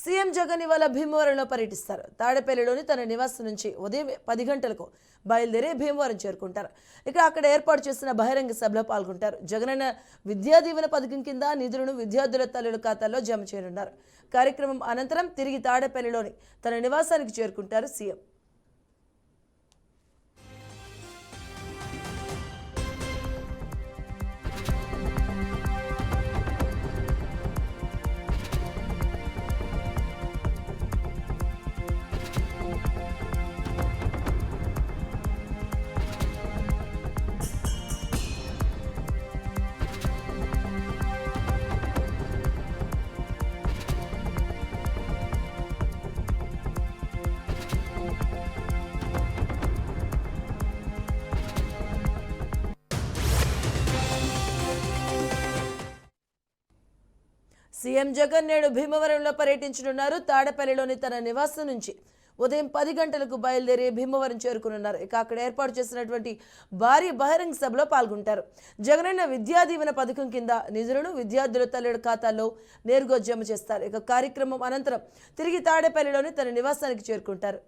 CM Jagan ఇవాళ భీమవరంలో పర్యటిస్తారు. తాడేపల్లిలోని తన నివాసం నుంచి ఉదయం 10 గంటలకు బయలుదేరి భీమవరం చేరుకుంటారు. ఇక అక్కడ ఏర్పాటు చేసిన బహిరంగ సభలో పాల్గొంటారు. జగనన్న విద్యా దీవెన పథకం కింద నిధులను విద్యార్థుల తల్లుల ఖాతాల్లో జమ చేయనున్నారు. కార్యక్రమం అనంతరం తిరిగి తాడేపల్లిలోని తన నివాసానికి చేరుకుంటారు సీఎం. సీఎం జగన్ నేడు భీమవరంలో పర్యటించనున్నారు. తాడేపల్లిలోని తన నివాసం నుంచి ఉదయం 10 గంటలకు బయలుదేరి భీమవరం చేరుకునున్నారు. ఇక అక్కడ ఏర్పాటు చేసినటువంటి భారీ బహిరంగ సభలో పాల్గొంటారు. జగనన్న విద్యా దీవెన పథకం కింద నిధులను విద్యార్థుల తల్లుల ఖాతాల్లో నేరుగా జమ చేస్తారు. ఇక కార్యక్రమం అనంతరం తిరిగి తాడేపల్లిలోని తన నివాసానికి చేరుకుంటారు.